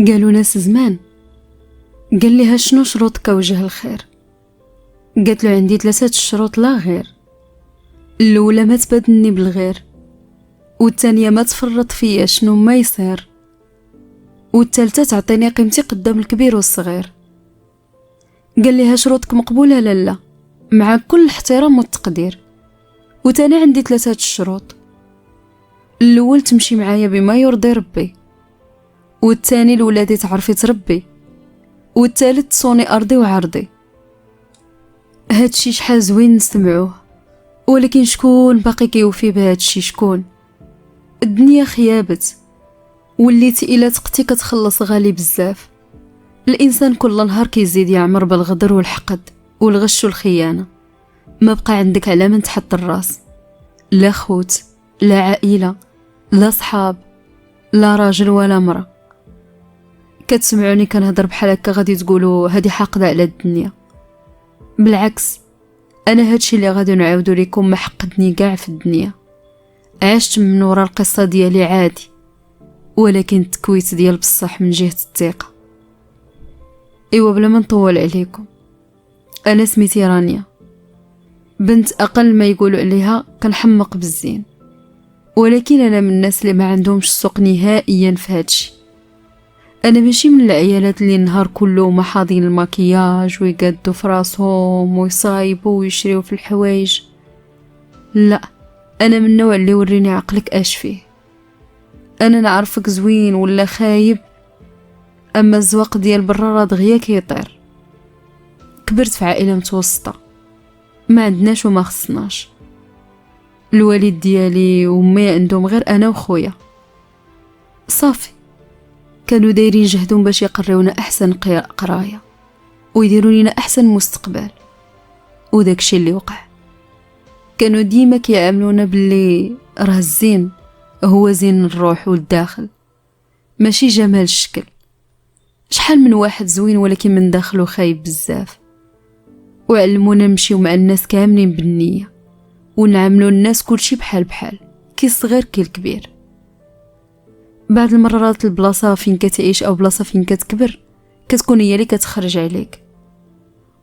قالوا ناس زمان. قال لها شنو شروطك وجه الخير؟ قالت له عندي 3 شروط لا غير. الاولى ما تبادلني بالغير، والثانيه ما تفرط فيا شنو ما يصير، والثالثه تعطيني قيمتي قدام الكبير والصغير. قال لها شروطك مقبوله لا مع كل الاحترام والتقدير، وتاني عندي 3 شروط. الاول تمشي معايا بما يرضي ربي، والثاني الولادي تعرفي تربي، والثالث تصوني ارضي وعرضي. هادشي شحال زوين نسمعوه، ولكن شكون باقي كيوفي بهادشي؟ شكون؟ الدنيا خيابت، وليتي الا تقتي كتخلص غالي بزاف. الانسان كل نهار كيزيد يعمر بالغدر والحقد والغش والخيانه، ما بقى عندك على من تحط الراس، لا خوت لا عائله لا صحاب لا راجل ولا مرأة. كتسمعوني كنهضر بحال هكا غادي تقولوا هادي حاقده على الدنيا. بالعكس، انا هادشي اللي غادي نعاودو لكم ما حقدني كاع في الدنيا. عشت من ورا القصه ديالي عادي، ولكن التكويت ديال بصح من جهه الثقه. ايوا بلا ما نطول عليكم، انا سميتي رانيا، بنت اقل ما يقولوا عليها كنحمق بالزين، ولكن انا من الناس اللي ما عندهمش السوق نهائيا في هادشي. انا ماشي من العيالات اللي النهار كله محاضين الماكياج ويقادوا في راسهم ويصايبوا ويشريوا في الحوايج، لا، انا من النوع اللي وريني عقلك اش فيه. انا نعرفك زوين ولا خايب، اما الزواق ديال برا راه دغيا كيطير. كبرت في عائله متوسطه، ما عندناش وما خصناش. الوالد ديالي وامي عندهم غير انا وخويا صافي. كانوا دايرين جهدهم باش يقريونا احسن قرايه ويديروا لنا احسن مستقبل، وداكشي اللي وقع. كانوا ديما كيعاملونا باللي راه الزين هو زين الروح والداخل، ماشي جمال الشكل. شحال من واحد زوين ولكن من داخله خايب بزاف. وعلمونا نمشيو مع الناس كاملين بالنيه، ونعاملوا الناس كلشي بحال بحال، كي الصغير كي الكبير. بعض المرات البلاصه فين كتعيش او بلاصه فين كتكبر كتكون هي اللي كتخرج عليك،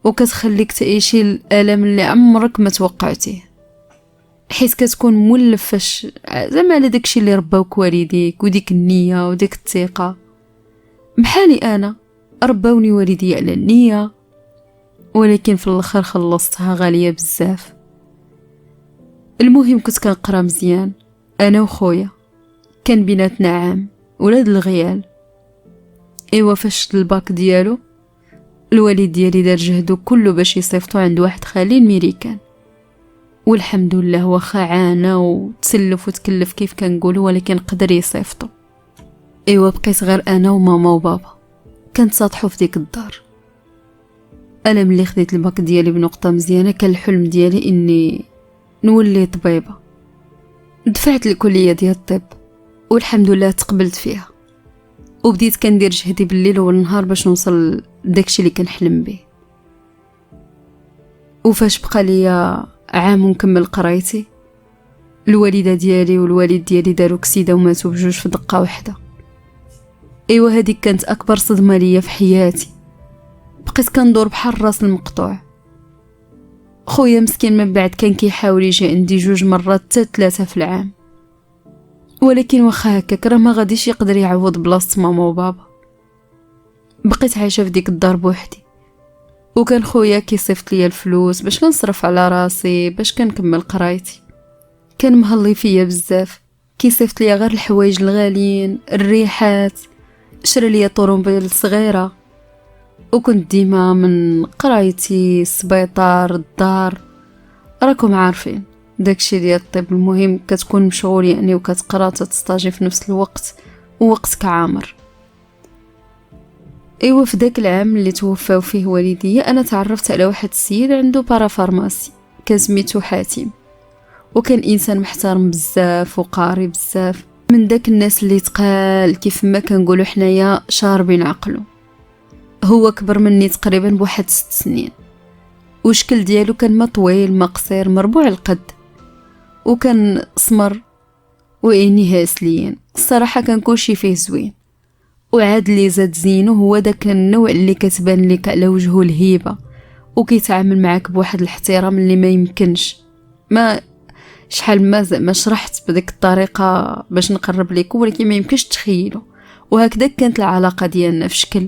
وكتخليك تعيشي الالم اللي عمرك ما توقعتيه، حيت كتكون مولف فاش زعما على داكشي اللي رباوك والديك وديك النيه وديك الثقه. بحالي انا رباوني والدي على النيه، ولكن في الاخر خلصتها غاليه بزاف. المهم كنت كنقرا مزيان انا وخويا، كان بيناتنا عام ولاد الغيال. ايوا فاش الباك ديالو الوالد ديالي دار جهدو كله باش يصيفطو عند واحد خالي الميريكان، والحمد لله واخا عانى وتسلف وتكلف كيف كنقولوا، ولكن قدر يصيفطو. ايوا بقيت غير انا وماما وبابا كنتصاطحوا في ديك الدار. انا ملي خديت الباك ديالي بنقطه مزيانه كان الحلم ديالي اني نولي طبيبه. دفعت الكليه ديال الطب والحمد لله تقبلت فيها، وبديت كندير جهدي بالليل والنهار باش نوصل لداكشي اللي كنحلم به. وفاش بقى ليا عام ونكمل قرايتي، الوالده ديالي والوالد ديالي داروا كسيده وماتوا بجوج في دقه واحده. ايوا هذيك كانت اكبر صدمه ليا في حياتي. بقيت كندور بحال الراس المقطوع. خويا مسكين من بعد كان كيحاول يجي عندي 2 مرات حتى 3 في العام، ولكن واخا هكاك راه ما غاديش يقدر يعوض بلاصه ماما وبابا. بقيت عايشه في ديك الدار بوحدي، وكان خويا كيصيفط ليا الفلوس باش كنصرف على راسي باش كنكمل قرايتي. كان مهلي فيا بزاف، كيصيفط ليا غير الحوايج الغاليين، الريحات، شرى ليا طوموبيل صغيره. وكنت ديما من قرايتي السبيطار الدار، راكم عارفين داكشي ديال الطب. المهم كتكون مشغول يعني وكتقرا تستاجي في نفس الوقت، ووقتك عامر. ايوا في داك العام اللي توفاو فيه والدي انا تعرفت على واحد السيد عنده بارافارماسي كان سميتو حاتم، وكان انسان محترم بزاف وقاري بزاف، من داك الناس اللي تقال كيف ما كنقولوا حنايا شاربين عقله. هو كبر مني تقريبا بواحد 6 سنين، وشكل ديالو كان ما طويل ما قصير، مربوع القد، وكان سمر وعينيه هاسليين. الصراحه كان كلشي فيه زوين، وعاد اللي زاد زينو هو داك النوع اللي كتبان لك على وجهه الهيبه وكيتعامل معاك بواحد الاحترام اللي ما يمكنش. ما شحال ما زعما شرحت بديك الطريقه باش نقرب ليكم، ولكن ما يمكنش تخيلوا. وهكذا كانت العلاقه ديالنا في شكل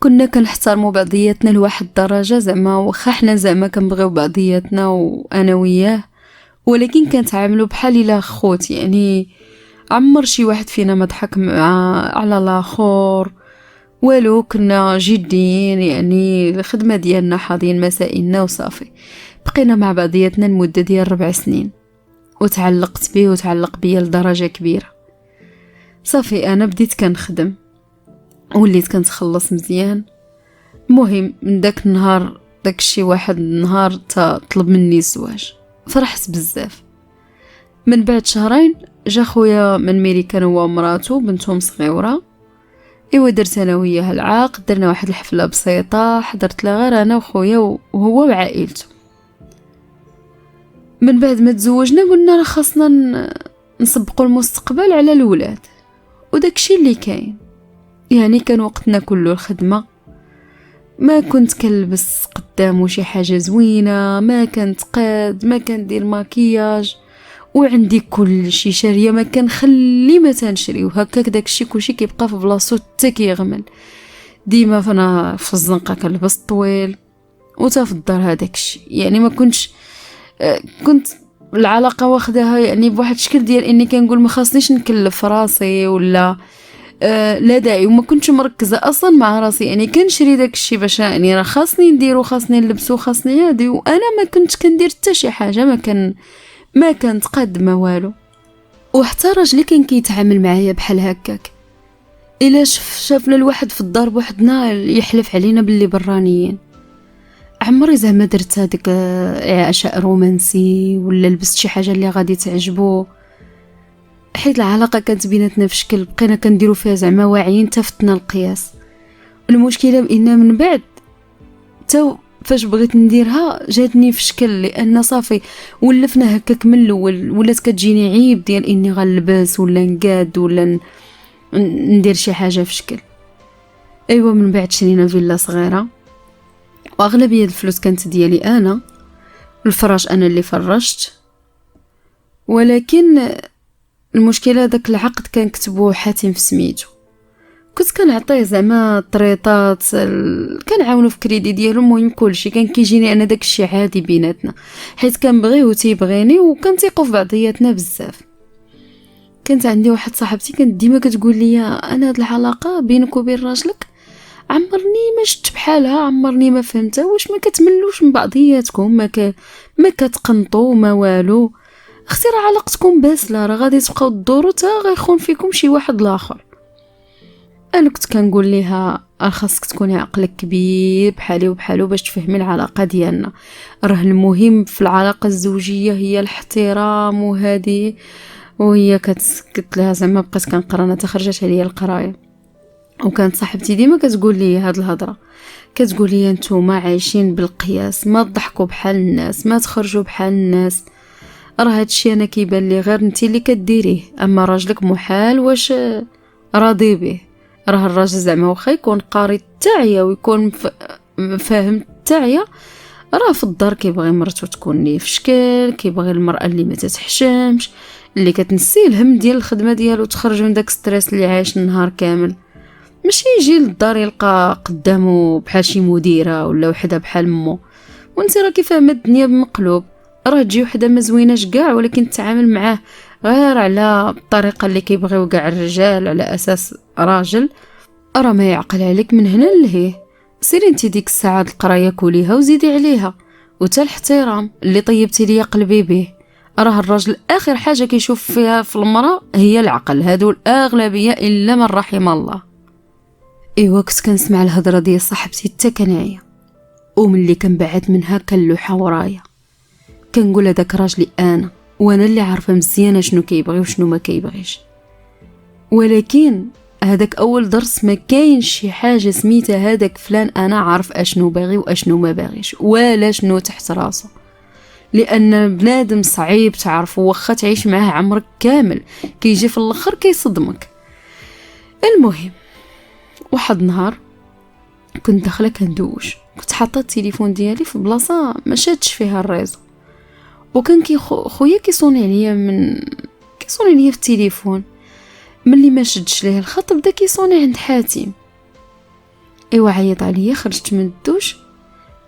كنا كنحترموا بعضياتنا لواحد الدرجه، زعما واخا حنا زعما كنبغيو بعضياتنا وانا وياه، ولكن كنتعاملوا بحال الا خوت. يعني عمر شي واحد فينا ما ضحك على الاخر والو، كنا جديين. يعني الخدمه ديالنا حاضين مسائلنا وصافي. بقينا مع بعضياتنا المده ديال 4 سنين وتعلقت بيه وتعلق بيا لدرجه كبيره. صافي انا بديت كنخدم وليت كنتخلص مزيان. المهم من داك النهار داكشي واحد النهار طلب مني الزواج، فرحت بزاف. من بعد شهرين جا خويا من ميريكان هو ومراته بنتهم صغيره. ايوا درت انا وياه العقد، درنا واحد الحفله بسيطه حضرت لها غير انا وخويا وهو وعائلته. من بعد ما تزوجنا قلنا راه خاصنا نسبقوا المستقبل على الولاد، وداكشي اللي كاين. يعني كان وقتنا كله الخدمه، ما كنت كنلبس قدامه شي حاجه زوينه، ما كنت قاد، ما كندير ماكياج، وعندي كل شي شاريه، ما كنخلي ما تنشري. وهكاك داكشي كلشي كيبقى في بلاصتو حتى كيغمل. ديما فانا في الزنقه كنلبس طويل وتا في الدار هذاكشي. يعني ما كنت العلاقه واخداها يعني بواحد الشكل ديال اني كنقول ما خاصنيش نكلف راسي ولا لا داعي. وما كنتش مركزه اصلا مع راسي، يعني كنشري داكشي باش يعني راه خاصني نديرو، خاصني نلبسو، خاصني هادي، وانا ما كنت كندير حتى شي حاجه، ما كانت قد ما والو. وحتى راجلي كان كيتعامل معايا بحال هكاك. الا شافنا الواحد في الدار بوحدنا يحلف علينا باللي برانيين. عمري زعما درت هذاك عشاء رومانسي ولا لبست شي حاجه اللي غادي تعجبو، حيت العلاقه كانت بيناتنا في شكل بقينا كنديرو فيها زعما واعيين تفتنا القياس. المشكله بان من بعد فاش بغيت نديرها جاتني في شكل، لان صافي ولفنا هكاك من الاول. ولات كتجيني عيب ديال اني غنلبس ولا نقاد ولا ندير شي حاجه في شكل. ايوا من بعد شرينا فيلا صغيره واغلبيه الفلوس كانت ديالي انا، الفراش انا اللي فرشت. ولكن المشكله داك العقد كان كتبوه حاتم في سميتو. كنت كنعطيه زعما طريطات، كنعاونو في كريدي ديالو. المهم كلشي كان كيجيني انا داكشي عادي بيناتنا، حيت كنبغيه وتيبغيني وكنثيقوا في بعضياتنا بزاف. كانت عندي واحد صاحبتي كانت ديما كتقول لي انا هاد العلاقه بينك وبين راجلك عمرني ما شفت بحالها، عمرني ما فهمتها. واش ما كتملوش من بعضياتكم؟ ما كتقنطوا ما والو؟ اختي راه علاقتكم باسله، راه غادي تبقاو تدوروا تا غيخون فيكم شي واحد الاخر. انا كنت كنقول ليها خاصك تكوني عقلك كبير بحالي وبحالو باش تفهمي العلاقه ديالنا. راه المهم في العلاقه الزوجيه هي الاحترام وهذه. وهي قلت لها زعما بقيت كنقرا، انا تخرجت عليا القرايه. وكانت صاحبتي ديما كتقول لي هاد الهضره، كتقول لي نتوما عايشين بالقياس، ما تضحكوا بحال الناس، ما تخرجوا بحال الناس. راه هادشي انا كيبان لي غير انت اللي كديريه، اما راجلك محال واش راضي به. راه الراجل زعما واخا يكون قاري التاعيه ويكون فاهم التاعيه، راه في الدار كيبغي مرتو تكون ليه في شكل، كيبغي المراه اللي ما تتحشمش، اللي كتنسي الهم ديال الخدمه ديالو، تخرج من داك ستريس اللي عايش النهار كامل. ماشي يجي للدار يلقى قدامه بحال شي مديره ولا وحده بحال امه. وانت راكي فاهمه الدنيا بمقلوب، راه تجي وحده ما زويناش كاع ولكن تتعامل معاه غير على الطريقه اللي كيبغيو كاع الرجال، على اساس راجل، راه ما يعقل عليك من هنا لهيه. سيري انت ديك الساعه القرايه كوليها وزيدي عليها، وتا الاحترام اللي طيبتي ليا قلبي به. راه الراجل اخر حاجه كيشوف فيها في المراه هي العقل، هادو الاغلبيه الا من رحم الله. ايوا كنت كنسمع الهضره ديال صاحبتي حتى كنعيا، وملي كنبعد منها كنلوحها ورايا، كنقول هذاك راجلي انا، وانا اللي عارفه مزيان شنو كيبغي وشنو ما كيبغيش. ولكن هذاك اول درس، ما كاينش شي حاجه سميتها هذاك فلان انا عارف اشنو باغي واشنو ما باغيش ولا شنو تحت راسه. لان بنادم صعيب تعرفه، واخا تعيش معاه عمرك كامل كيجي في الاخر كيصدمك. المهم واحد النهار كنت داخله كندوش، كنت حاطه التليفون ديالي في بلاصه ما شادش فيها الريزو، وكان خويا كيصوني عليا في التليفون. ملي ما شدش ليه الخط بدا كيصوني عند حاتم. ايوا عيط عليا، خرجت من الدوش،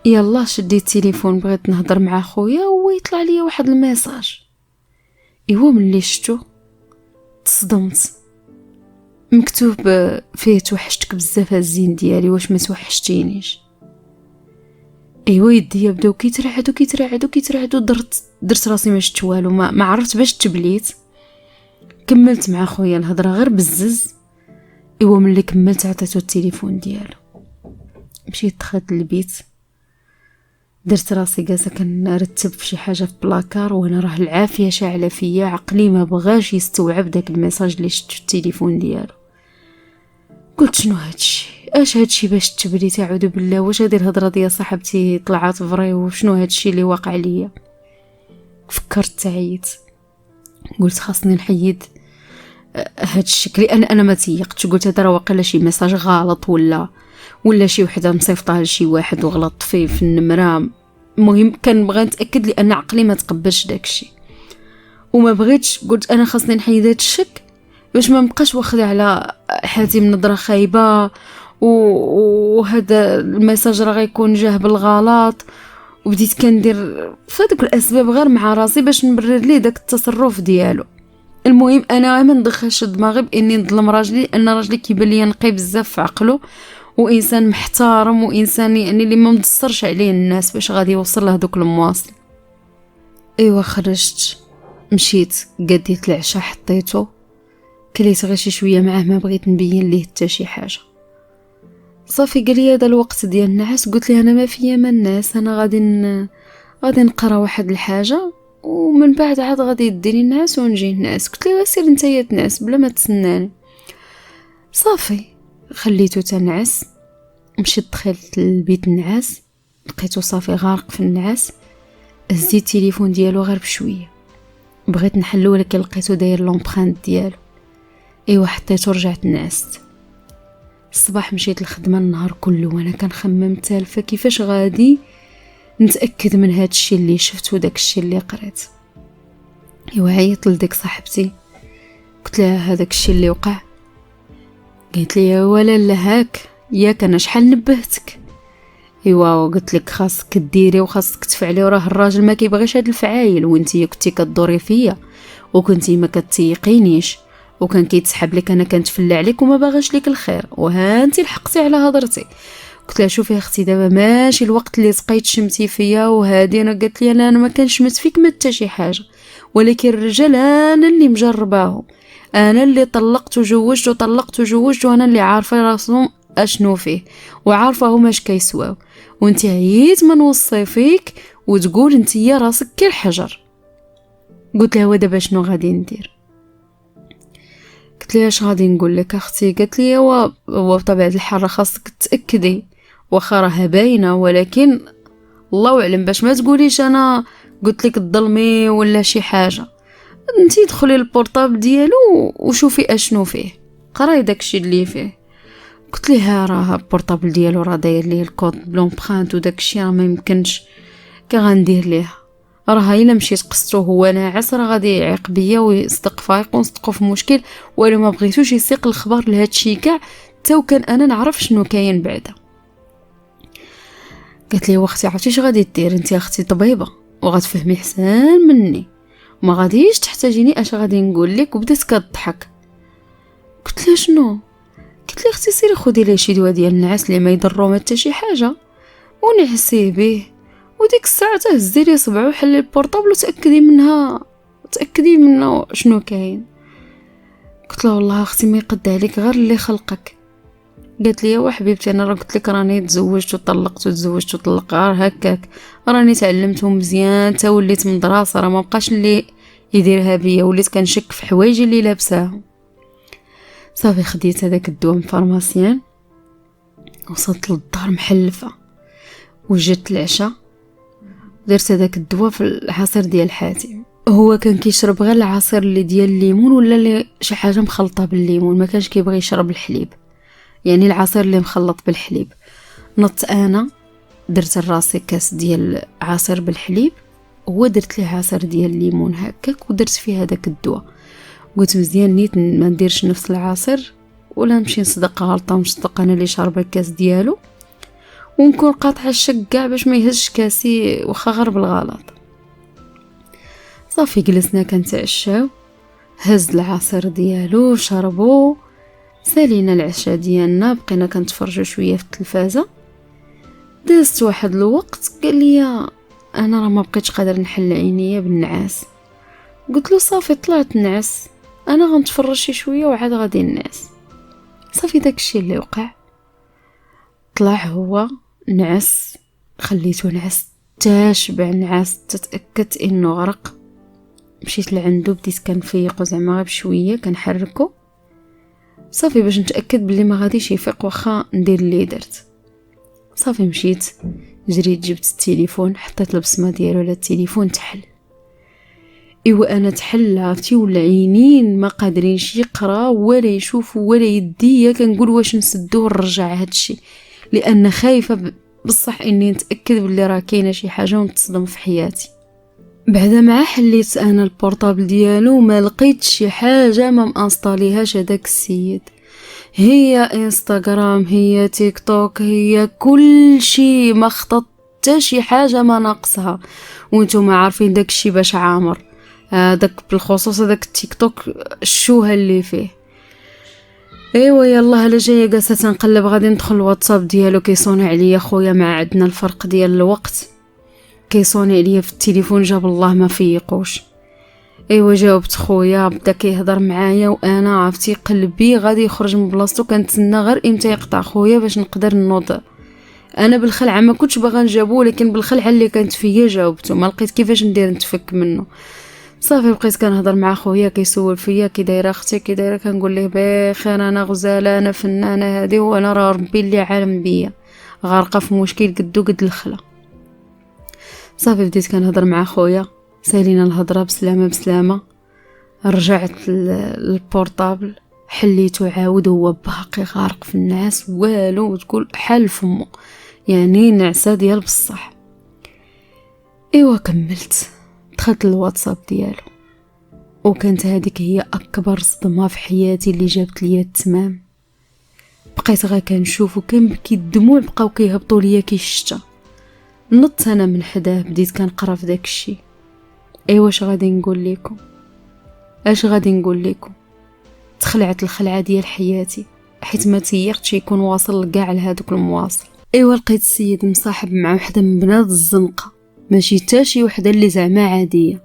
يلا شديت التليفون بغيت نهضر مع خويا ويطلع لي واحد الميساج. ايوا ملي شفتو تصدمت، مكتوب فيه توحشتك بزاف الزين ديالي، واش ما توحشتينيش؟ ايوا يديا بداو كيترعدوا. درت راسي ما شفت والو، ما عرفت باش تبليت. كملت مع خويا الهضره غير بزز. ايوا ملي كملت عطيتو التليفون ديالو، مشيت دخلت للبيت، درت راسي جالسه كنرتب في شي حاجه في بلاكار، وانا راه العافيه شاعله فيا، عقلي ما بغاش يستوعب داك الميساج اللي شفت في التليفون ديالو. قلت شنو هادشي؟ اش هادشي باش تبري؟ تعوذ بالله، واش هادي الهضره ديال صاحبتي طلعت فري؟ وشنو هادشي اللي واقع ليا؟ فكرت تعيط، قلت خاصني نحيد هاد الشكل، انا ما تيقتش. قلت هذا راه واقيلا شي ميساج غلط ولا شي وحده مصيفطها لشي واحد وغلط فيه في النمره. المهم كنبغي نتاكد لان عقلي ما تقبلش داكشي وما بغيتش. قلت انا خاصني نحيد هاد الشك باش ما نبقاش واخده على حاتم نظره خايبه، وهذا الميساج راه غيكون جاه بالغلط. وبديت كندير فهادوك الاسباب غير مع راسي باش نبرر ليه داك التصرف ديالو. المهم انا ما ندخلش دماغي باني نظلم راجلي، لان راجلي كيبان لي نقي بزاف في عقله، وانسان محترم، وانسان يعني اللي ما مدصرش عليه الناس باش غادي يوصل له دوك المواصل. ايوا خرجت، مشيت قديت العشاء، حطيته، كليت غير شي شويه معاه، ما بغيت نبين ليه حتى شي حاجه. صافي قال لي هذا الوقت ديال النعاس. قلت لي انا ما فيا ما الناس، انا غادي نقرا واحد الحاجه ومن بعد عاد غادي يديني النعاس ونجي نعس. قلت له سير نتايا تنعس بلا ما تسناني. صافي خليته تنعس، مشيت دخلت للبيت النعاس، لقيته صافي غارق في النعاس. هزيت التليفون ديالو غير بشويه، بغيت نحلو ولكن لقيته داير لومبرانت ديالو. ايوا حطيته رجعت نعست. الصباح مشيت الخدمه، النهار كله وانا كنخمم تالفه كيفاش غادي نتاكد من هاد الشيء اللي شفت وداك الشيء اللي قريت. ايوا عيطت لديك صاحبتي، قلت لها هذاك الشيء اللي وقع. قالت لي ولا لا هاك ياك انا شحال نبهتك. ايوا قلت لك خاصك ديري وخاصك تفعلي، وراه الراجل ما كيبغيش هاد الفعايل، وانتي كنتي كدوري فيا وكنتي ما كتيقينيش وكان كيتسحب لك، انا كنتفلى عليك وما باغاش لك الخير، وها انتي لحقتي على هضرتي. قلت لها شوفي اختي دابا ماشي الوقت اللي تقيت شمتي فيا وهادي. انا قالت لي انا ما كنشمت فيك ما حتى شي حاجه، ولكن الرجال انا اللي مجرباهم، انا اللي طلقت وجوجت وانا اللي عارفه راسهم اشنو فيه وعارفه هما اش كيسواو، وانت عييت من وصي فيك وتقول انت يا راسك كالحجر. قلت لها ودابا شنو غادي ندير؟ قلت لها اش غادي نقول لك اختي؟ قالت لي هو بطبيعه الحال خاصك تاكدي، واخا راها باينه، ولكن الله اعلم باش ما تقوليش انا قلت لك تظلمي ولا شي حاجه. انتي دخلي البورطابل ديالو وشوفي اشنو فيه، قراي داكشي اللي فيه. قلت لها راه البورطابل ديالو راه داير ليه الكود بلومبرانت وداكشي راه ما يمكنش كي غندير ليها، راه الا مشيت قصتو هو ناعس راه غادي يعيق بيا ويصدق فايق ونصدقوا في مشكل، ولا ما بغيتوش يسيق الخبر لهادشي كاع حتى وكان انا نعرف شنو كاين بعدا. قالت لي واختي عرفتي اش غادي دير؟ انت اختي طبيبه وغتفهمي حسن مني، ما غاديش تحتاجيني اش غادي نقول لك. وبدات كتضحك. قلت لها شنو؟ قلت لي اختي سيري خدي ليه شي دواء ديال النعاس اللي ما يضرو ما حتى شي حاجه ونعسيه به، وديك الساعه تهزي لي صبعو وحلي البورطابل وتاكدي منها شنو كاين. قلت لها والله اختي ما يقد عليك غير اللي خلقك. قالت لي يا حبيبتي انا راه قلت لك راني تزوجت وطلقت وتزوجت وطلق، غير هكاك راني تعلمت مزيان تا وليت من دراسه، راه ما بقاش اللي يديرها بيا، وليت كنشك في حوايجي اللي لابساهم. صافي خديت هذاك الدواء من فارماسيان، وصلت للدار محلفه، وجدت العشاء درت هذاك الدواء في العصير ديال حاتم. هو كان كيشرب غير العصير اللي ديال الليمون ولا اللي شي حاجه مخلطه بالليمون، ما كانش كيبغي يشرب الحليب. يعني العصير اللي مخلط بالحليب. نط انا درت لراسي كاس ديال عصير بالحليب، ودرت ليه عصير ديال الليمون هكاك، ودرت فيه هذاك الدواء. قلت مزيان نيت ما نديرش نفس العصير ولا نمشي نصدق غلطه ونصدق انا اللي شاربه الكاس ديالو، ونكون قاطعه الشك كاع باش ما يهزش كاسي واخا غير بالغلط. صافي جلسنا كنتعشاو، هز العصير ديالو شربو، سالينا العشاء ديالنا، بقينا كنتفرجوا شويه في التلفازه. دازت واحد الوقت قال لي انا راه ما بقيتش قادر نحل عينيا بالنعاس. قلت له صافي طلعت نعس، انا غنتفرج شي شويه وعاد غادي نعس. صافي داكشي اللي وقع، طلع هو نعس، خليته نعس تاشبع نعس، تتاكدت انه غرق. مشيت لعندو، بديت كنفيقو زعما غير بشويه كنحركو، صافي باش نتاكد بلي ما غاديش يفيق واخا ندير اللي درت. صافي مشيت جريت جبت التليفون، حطيت البصمه ديالو على التليفون، تحل. ايوا انا تحل عرفتي، ولا عينين ما قادرينش يقرا ولا يشوف ولا يديا، كنقول واش نسدو ونرجع هادشي، لان خايفه بصح اني نتاكد بلي راه كاينه شي حاجه ونتصدم في حياتي. بعدا مع حليت انا البورطابل ديالو ما لقيت شي حاجه ما مانستاليهاش هذاك السيد، هي انستغرام هي تيك توك هي كل شي، ما خطط حتى شي حاجه ما ناقصها. وانتم عارفين داك الشي باش عامر، داك بالخصوص داك التيك توك الشوهه اللي فيه. ايوا يلا الا جايه جالسه تنقلب غادي ندخل الواتساب ديالو، كيصوني عليا خويا، مع عندنا الفرق ديال الوقت، كيصوني عليا في التليفون، جاب الله ما فيقوش. ايوا جاوبت خويا، بدا كيهضر معايا وانا عرفتي قلبي غادي يخرج من بلاصتو، كنتسنى غير امتى يقطع خويا باش نقدر نوض. انا بالخلعه ما كنتش باغا نجابو، لكن بالخلعه اللي كانت فيا جاوبته، ما لقيت كيفاش ندير نتفك منه. صافي بقيت كنهضر مع خويا، كيسول فيا كي دايره اختي كي دايره، كنقول ليه بخير، انا غزاله، انا فنانه هذه، وانا راه ربي اللي عالم بيا، غارقه في مشكل قدو قد الخلا. صافي بديت كنهضر مع خويا، سالينا الهضره بسلامه بسلامه. رجعت للبورطابل، حليته عاود، هو باقي غارق في النعاس، والو وتقول حال فمو، يعني نعسه ديال بصح. ايوا كملت، دخلت للواتساب ديالو، وكانت هذيك هي اكبر صدمه في حياتي اللي جابت لي التمام. بقيت غير كنشوف وكنبكي، الدموع بقاو كيهبطوا ليا كي الشتا. نط انا من حداه، بديت كنقرا في داك الشيء. ايوا اش غادي نقول لكم، اش غادي نقول لكم، تخلعت الخلعه ديال حياتي، حيت ما تيقتش يكون واصل لكاع لهذوك المواصل. ايوا لقيت السيد مصاحب مع وحده من بنات الزنقه، ماشي حتى شي وحده اللي زعما عاديه،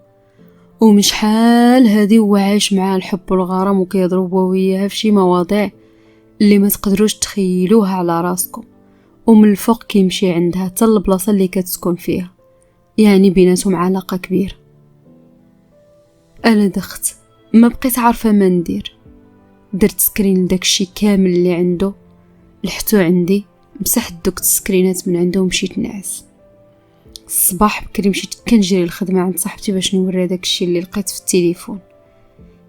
ومش حال هادي هو عايش معها الحب والغرام، وكيضربوا وياها في شي مواضيع اللي ما تقدروش تخيلوها على راسكم، ومن الفوق كيمشي عندها حتى البلاصه اللي كتسكن فيها، يعني بيناتهم علاقه كبيره. انا دخت ما بقيت عارفه ما ندير، درت سكرين لداكشي كامل اللي عنده، لحتو عندي، مسحت دوك السكرينات من عنده ومشيت نعس. الصباح بكري مشيت كنجري الخدمه عند صاحبتي باش نوريها داكشي اللي لقيت في التليفون.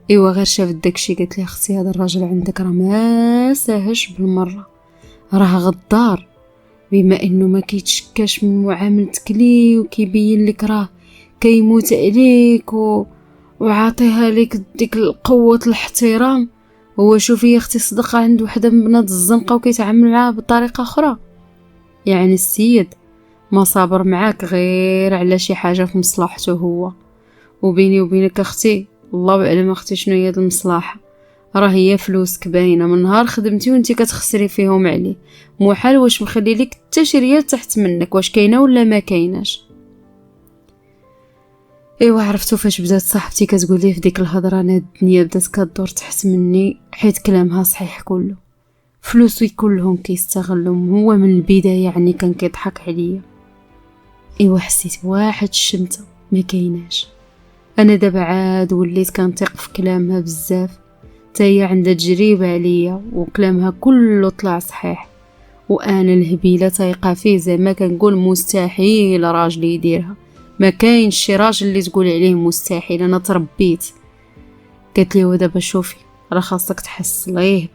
ايوا غير شافت داكشي قالت لي اختي هذا الراجل عندك راه ما ساهش بالمره، راه غدار، بما انه ما كيتشكاش من معاملتك ليه، وكيبين لك راه كيموت عليك وعاطيها لك ديك القوه الاحترام. هو شوفي يا اختي صدق عند وحده من بنات الزنقه وكيتعامل معاها بطريقه اخرى، يعني السيد ما صابر معاك غير على شي حاجه في مصلحته هو. وبيني وبينك اختي، الله اعلم اختي شنو هي المصلحه، راه هي فلوسك باينه، من نهار خدمتي وانتي كتخسري فيهم عليه، محال واش مخلي لك حتى شي ريال تحت منك، واش كاينه ولا ما كايناش. ايوا عرفتو فاش بدات صاحبتي كتقول لي في ديك الهضره، انا الدنيا بدات كدور تحت مني، حيت كلامها صحيح كله، فلوسي كلهم كيستغلهم، هو من البدايه يعني كان كيضحك عليا. ايوا حسيت بواحد الشمته ما كايناش. انا دابا عاد وليت كنثق في كلامها بزاف، حتى هي عندها تجربه عليا وكلامها كله طلع صحيح، وانا الهبيله تايقه فيه، زعما كنقول مستحيل راجل يديرها، ما كاينش شي راجل اللي تقول عليه مستحيل، انا تربيت. قالت لي ودابا شوفي راه خاصك تحصليه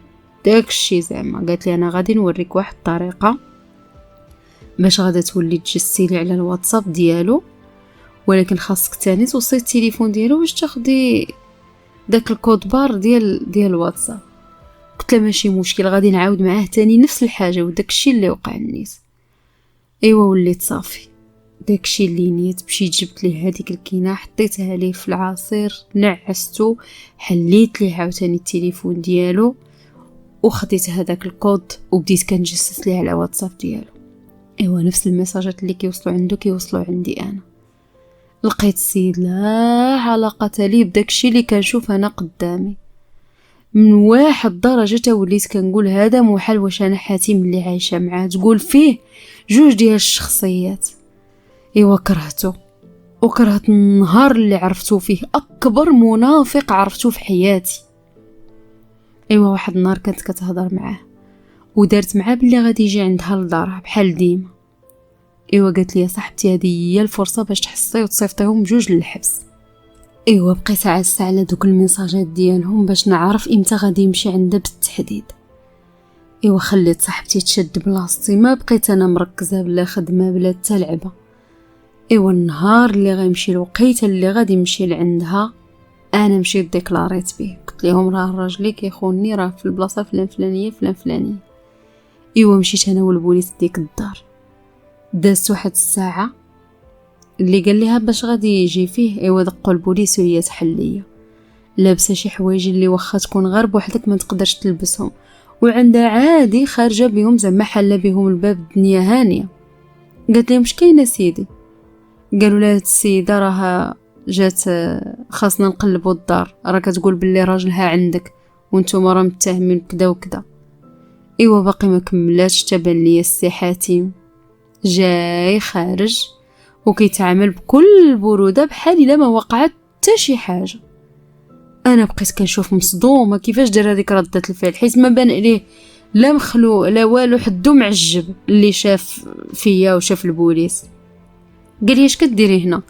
داكشي زعما. قالت لي انا غادي نوريك واحد الطريقه باش غادا تولي تجسي لي على الواتساب ديالو، ولكن خاصك تاني توصي التليفون ديالو باش تاخدي داك الكود بار ديال الواتساب. قلت له ماشي مشكل، غادي نعاود معاه تاني نفس الحاجه وداكشي اللي وقع النيت. ايوا وليت صافي داكشي اللي نيت، مشيت جبت ليه هذيك الكينه حطيتها ليه في العصير، نعستو، حليت ليه عاوتاني التليفون ديالو وخديت هذاك الكود وبديت كنجسس ليه على واتساب ديالو. ايوا نفس المساجات اللي كيوصلوا عنده كيوصلوا عندي انا. لقيت السيد لا علاقه ليه بداكشي اللي كنشوف انا قدامي. من واحد درجه وليت كنقول هذا محال واش انا حاتم اللي عايشه معاه تقول فيه جوج ديال الشخصيات. ايوا كرهته وكرهت النهار اللي عرفتو فيه اكبر منافق عرفتو في حياتي. ايوا واحد النهار كانت كتهضر معاه ودارت معاه بلي غادي يجي عندها لدارها بحال ديما. ايوا قالت لي صاحبتي هذه هي الفرصه باش تحصي وتصيفطيهم بجوج للحبس. ايوا بقيت عاسه على دوك الميساجات ديالهم باش نعرف امتى غادي يمشي عندها بالتحديد. ايوا خليت صاحبتي تشد بلاصتي، ما بقيت انا مركزه بلا خدمه بلا حتى لعبه. ايوا النهار اللي غيمشي الوقيته اللي غادي يمشي لعندها انا مشيت ديكلاريت به، قلت لهم راه الراجل كيخونني راه في البلاصه فلانيه. ايوا مشيت انا والبوليس ديك الدار. دازت واحد الساعه اللي قال ليها باش غادي يجي فيه. ايوا دقوا البوليس وهي تحليه لابسه شي حوايج اللي واخا تكون غير بوحدك ما تقدرش تلبسهم، وعندها عادي خارجه بهم زعما حله بهم الباب الدنيا هانيه. قالت لهم اش كاين سيدي؟ قالوا لها السيده راه جات خاصنا نقلبوا الدار، راه كتقول باللي راجلها عندك وانتم راه متهمين بكذا وكذا. ايوا باقي ما كملاتش تبان ليا السي حاتم جاي خارج وكيتعامل بكل بروده بحال الا ما وقعت حتى شي حاجه. انا بقيت كنشوف مصدومه كيفاش دار هذيك رده الفعل، حيت ما بان عليه لا مخلوق لا والو، حدو معجب اللي شاف فيا وشاف البوليس. قال لي اش كديري هنا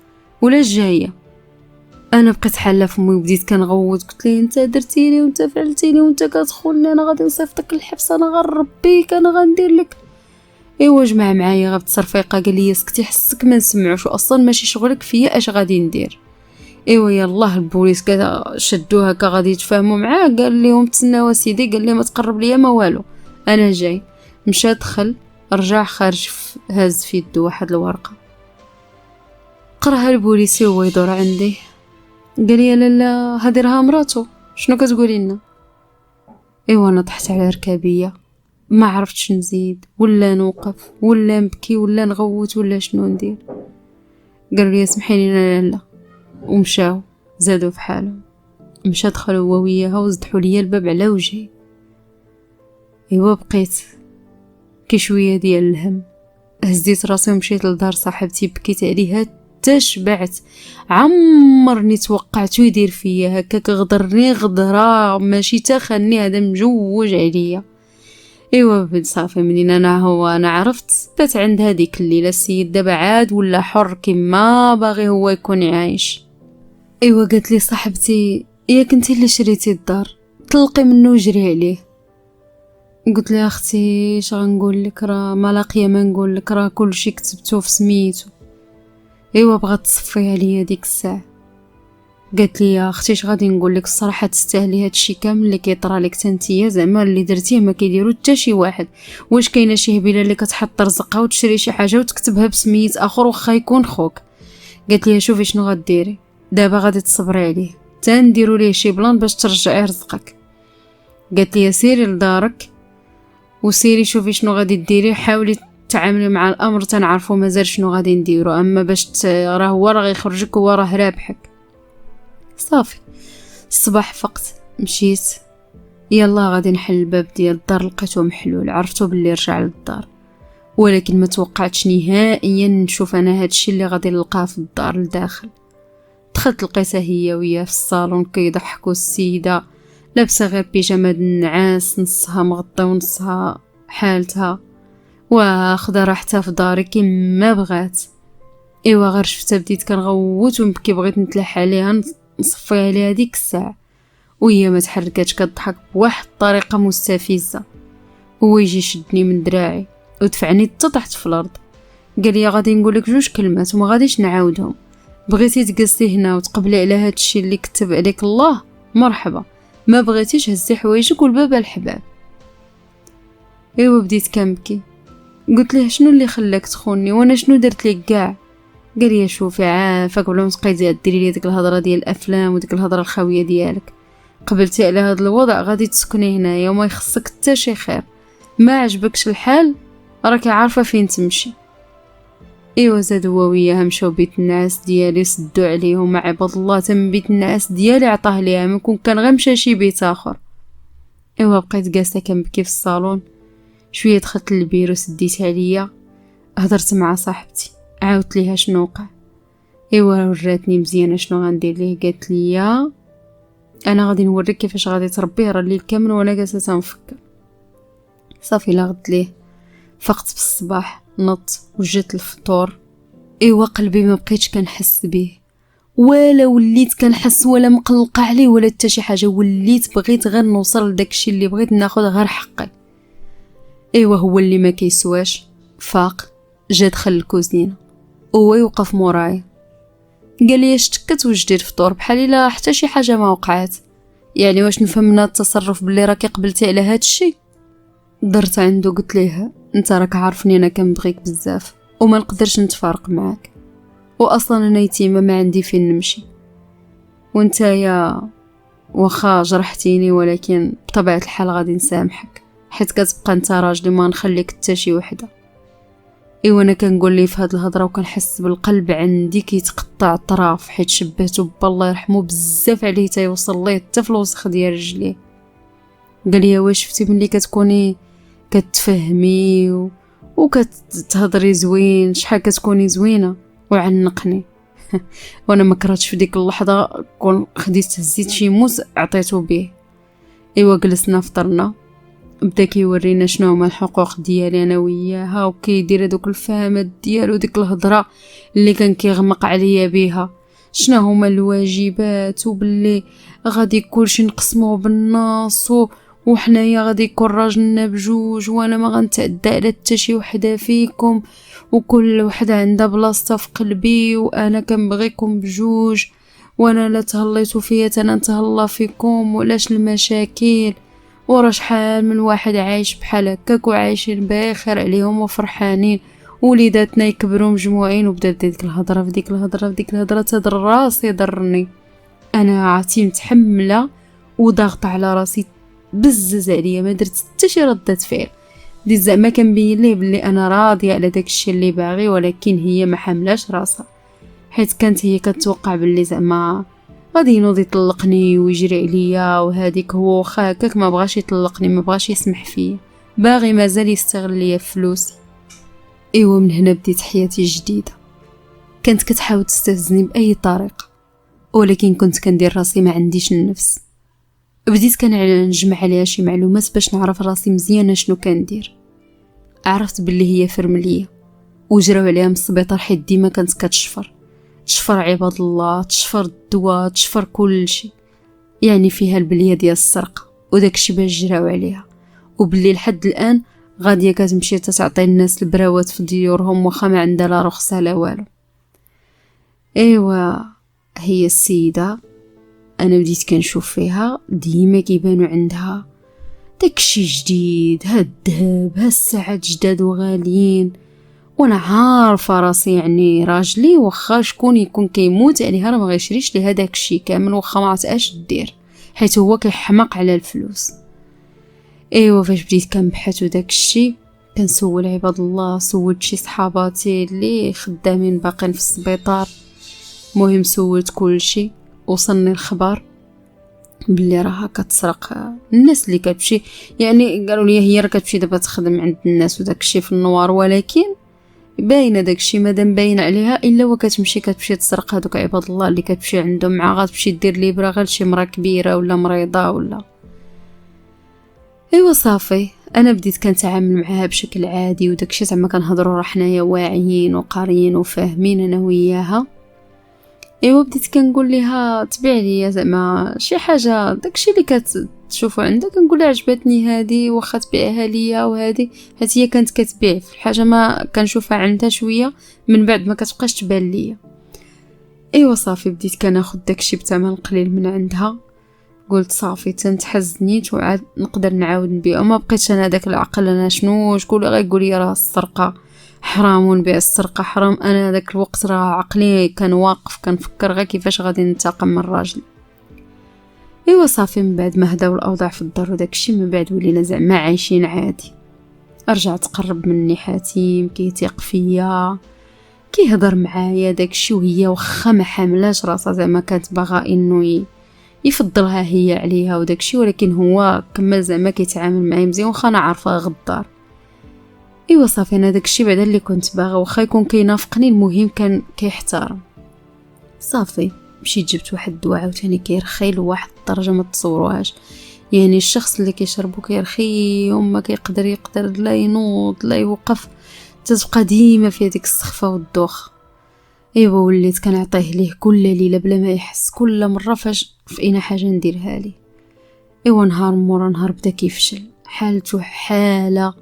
ولا جايه؟ انا بقيت حاله فمي وبديت كنغوت، قلت ليه انت درتي لي وانت فعلتي لي وانت كتخوني، انا غادي نصيفطك للحبس، انا غنربيك، انا غندير لك. ايوا جمع معايا غا بتصرفيقه، قال لي اسكتي حسك ما نسمعوش اصلا ماشي شغلك فيا اش غادي ندير. ايوا يلاه البوليس قال شدوه هكا غادي يتفاهموا معاه، قال لهم تسناو سيدي، قال لي ما تقرب ليا ما والو انا جاي. مشى دخل رجع خارج هاز في يدو واحد الورقه قراها البوليسي وهو يدور عندي. قال لي لالا هذه راها مراتو، شنو كتقولي لنا؟ ايوا انا طحت على ركابيه ما عرفتش نزيد ولا نوقف ولا نبكي ولا نغوت ولا شنو ندير. قالوا لي اسمحي لي لالا ومشاو زادوا في حالهم. مشى دخل هو وياها وزدحوا لي الباب على وجهي. ايوا بقيت كي شويه ديال الهم، هزيت راسي ومشيت لدار صاحبتي بكيت عليها حتى شبعت. عمرني توقعتو يدير فيا هكاك، غدرني غدره ماشي تخني، هذا مجوج عليا. ايوا بالصافي منين انا عرفت بات عند هذيك الليله السيد دابا عاد ولا حر كما باغي هو يكون عايش. ايوا قالت لي صاحبتي ياك انت اللي شريتي الدار طلقي منه وجري عليه. قلت لها اختي اش غنقول لك، راه ما لاقيه ما نقول لك، راه كلشي كتبته في سميتو. ايوا بغات تصفي عليا ديك الساعه. قالت لي يا اختي اش غادي نقول لك، الصراحه تستاهلي هادشي كامل اللي كيطرى لك تنتيا، زعما اللي درتيه ما كيديرو حتى شي واحد. واش كاينه شي هبيله اللي كتحط رزقها وتشري شي حاجه وتكتبها بسميت اخر واخا يكون خوك؟ قالت لي شوفي شنو غديري دابا، غادي تصبري عليه حتى نديروا ليه شي بلان باش ترجعي رزقك. قالت لي سيري لدارك وسيري شوفي شنو غادي ديري، حاولي تعاملي مع الامر تنعرفوا مازال شنو غادي نديرو، اما باش راه هو راه غيخرجك هو راه رابحك. صافي الصباح فقت مشيت يلا غادي نحل الباب ديال الدار، لقيته محلول، عرفتو باللي رجع للدار، ولكن ما توقعتش نهائيا نشوف انا هادشي اللي غادي نلقاه في الدار لداخل. دخلت لقيتها هي وياه في الصالون كيضحكوا، السيده لابسه غير بيجامه النعاس، نصها مغطى ونصها حالتها، واخذه راحتها في داري كما بغات. ايوا غير شفتها بديت كنغوت ونبكي، بغيت نتلاح عليها نصفي عليها ديك الساعه، وهي ما تحركاتش كتضحك بواحد الطريقه مستفزه. هو يجي شدني من دراعي ودفعني حتى تحت في الارض. قال لي غادي نقول لك 2 كلمات وما غاديش نعاودهم، بغيتي تجلسي هنا وتقبلي على هذا الشيء اللي كتب عليك الله مرحبا، ما بغيتيش هزي حوايجك والباب الحباب. ايوا بديت كنبكي. قلت ليه شنو اللي خلاك تخوني وانا شنو درت لك كاع؟ قال لي شوفي عافاك بلا ما تبقاي ديري لي ديك الهضره ديال الافلام وديك الهضره الخاويه ديالك. قبلتي على هذا الوضع غادي تسكني هنايا وما يخصك حتى شي خير، ما عجبكش الحال راكي عارفه فين تمشي. ايوا زاد هو وياها مشاو بيت النعاس ديالي سدوا عليهم مع عباد الله. تم بيت النعاس ديالي عطاه ليها، ممكن كان غير مشى شي بيت اخر. ايوا بقيت جالسه كنبكي في الصالون. شويه دخلت للبيرو سديتها ليا، هضرت مع صاحبتي عاودت ليها شنو وقع. ايوا وراتني مزيانه شنو غندير ليه. قالت لي انا غادي نوريك كيفاش غادي تربيه، راه الليل كامل وانا جالسه تنفكر. صافي لا غدت ليه. فقت في الصباح نط وجات الفطور. ايوا قلبي ما بقيتش كنحس به ولا وليت كنحس ولا مقلقه عليه ولا حتى شي حاجه. وليت بغيت غير نوصل لداكشي اللي بغيت ناخذ غير حقي. ايوا هو اللي ما كيسواش فاق جا دخل الكوزينه هو يوقف مورايا. قال لي اشتكت وجدي الفطور بحال الا حتى شي حاجه ما وقعات، يعني واش نفهم من التصرف باللي راكي قبلتي على هاد الشيء؟ درت عنده قلت ليه انت راك عارفني انا كنبغيك بزاف وما نقدرش نتفارق معاك، واصلا انا يتيمه ما عندي فين نمشي، وانت يا واخا جرحتيني ولكن بطبيعه الحال غادي نسامحك حيت كتبقى انت راجلي ما نخليك حتى شي وحده. ايوا انا كنقول لي في هاد الهضره وكنحس بالقلب عندي كيتقطع طراف حيت شبهته بالله يرحمه بزاف عليه تيوصل ليه حتى في الوسخ ديال رجليه. قال لي واش شفتي ملي كتكوني كتفهمي وكتهضري زوين شحال كتكوني زوينه؟ وعنقني وانا ما كرهتش في ديك اللحظه كون خديت هزيت شي موس عطيته به. ايوا جلسنا فطرنا، بدا كيورينا شنو هما الحقوق ديالي انا وياها وكيدير هذوك الفهمات ديالو ديك الهضره اللي كان كيغمق عليا بها، شنو هما الواجبات وباللي غادي كلشي نقسموه بالنص وحنايا غادي يكون راجلنا بجوج وانا ما غنتعدى على حتى شي وحده فيكم وكل وحده عندها بلاصتها في قلبي وانا كنبغيكم بجوج وانا لا تهليتوا فيا انا نتهلا فيكم ولاش المشاكل. ورا شحال من واحد عايش بحال هكاك وعايشين بخير عليهم وفرحانين وليداتنا يكبروا مجموعين. وبدات ديك الهضره في ديك الهضره تضر راسي ضرني. انا عاتي متحمله وضغط على راسي بزز عليا ما درت حتى شي رده فعل. دي زعما كنبين ليه بلي انا راضيه على داك الشيء اللي باغي ولكن هي ما حملاش راسها حيت كانت هي كتوقع بلي زعما غادي ينوض يطلقني ويجري عليا وهذيك هو واخا هكاك ما بغاش يطلقني ما بغاش يسمح فيا باغي مازال يستغل ليا فلوسي. ايوا من هنا بديت حياتي جديده. كانت كتحاول تستفزني باي طريقه ولكن كنت كندير راسي ما عنديش النفس. بديت كنجمع عليها شي معلومات باش نعرف راسي مزيان شنو كندير. عرفت باللي هي فرمليه وجراو عليها من السبيطار حيت ديما كانت كتشفر عباد الله تشفر الدواء تشفر كل شيء، يعني فيها البليه ديال السرقه وداكشي باش جراو عليها. وباللي لحد الان غاديه كتمشي تعطي الناس البراوات في ديورهم واخا ما عندها لا رخصه لا والو. ايوا هي السيده انا بديت كنشوف فيها ديما كيبانوا عندها داكشي جديد، هاد الذهب هاد الساعات جداد وغاليين، وانا عارفه راسي يعني راجلي واخا شكون يكون كيموت عليها راه ما غيشريش ليها داكشي كامل واخا ما عرفاش دير حيت هو كيحمق على الفلوس. ايوا فاش بديت كنبحث وداكشي كنسول عباد الله، سولت شي صحاباتي اللي خدامين باقين في السبيطار، مهم سولت كلشي وصلني الخبر باللي راها كتسرق الناس اللي كتمشي، يعني قالوا لي هي راه كتمشي دابا تخدم عند الناس وداكشي في النوار ولكن باينه داكشي مادام باين عليها الا وكتمشي تسرق هذوك عباد الله اللي كتمشي عندهم مع غتمشي دير ليبره غير شي مرا كبيره ولا مريضه ولا. ايوا صافي انا بديت كنتعامل معها بشكل عادي وداكشي زعما كنهضروا راه حنايا واعيين وقاريين وفاهمين انا وياها. ايوا بديت كنقول ليها تبيع ليا زعما شي حاجه داكشي اللي كتشوفوا عندها، كنقول لها عجبتني هذه واخا تبيعها ليا، وهذه حيت هي كانت كتبيع في الحاجه ما كنشوفها عندها شويه من بعد ما كتبقاش تبان ليا. ايوا صافي بديت كناخذ داكشي بثمن قليل من عندها، قلت صافي تنتحزنيت وعاد نقدر نعاود نبيع. وما بقيتش انا داك العقل، انا شنو شكون اللي غيقول لي راه السرقه حرام ونبيع السرقه حرام. انا داك الوقت راه عقلي كان واقف كنفكر غير كيفاش غادي ننتقم من الراجل. ايوا صافي من بعد ما هداو الاوضاع في الدار وداكشي، من بعد ولينا زعما عايشين عادي. رجعت تقرب مني حاتم، كيتيق فيا، كيهضر معايا داكشي، وهي واخا ما حاملاش راسها زعما كانت باغا انه يفضلها هي عليها وداكشي، ولكن هو كمل زعما كيتعامل معايا مزيان واخا انا عارفه غدار. ايوا صافي انا داكشي بعدا اللي كنت باغا، واخا يكون كينافقني المهم كان كيحترم. صافي مشيت جبت واحد الدواء عاوتاني كيرخي لواحد الدرجه ما تصوروهاش، يعني الشخص اللي كيشربو كيرخي وما يقدر لا ينوض لا يوقف، تتبقى ديما في هذيك السخفه والدوخه. ايوا وليت كنعطيه ليه كل ليله بلا ما يحس، كل مره فاش فاينا حاجه نديرها ليه. ايوا نهار مورا نهار بدا كيفشل، حالته حاله.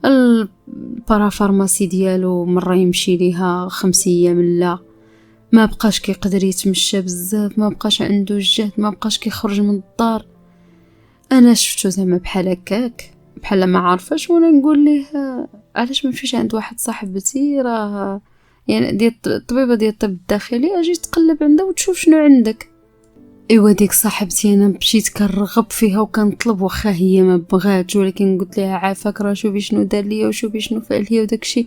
البارافارماسي ديالو مره يمشي ليها 5 ايام، لا ما بقاش كيقدر يتمشى بزاف، ما بقاش عنده الجهد، ما بقاش كيخرج من الدار. انا شفتو زعما بحال هكاك، بحال ما عارفاش، وانا نقول ليه علاش ما نمشيش عند واحد صاحبتي راه يعني ديال الطبيبه ديال الطب الداخلي، اجي تقلب عندها وتشوف شنو عندك. ايوا ديك صاحبتي انا مشيت كنرغب فيها وكنطلب واخا هي ما بغاتش، ولكن قلت لها عافاك راه شوفي شنو دار ليا وشوفي شنو فعل ليا وداكشي،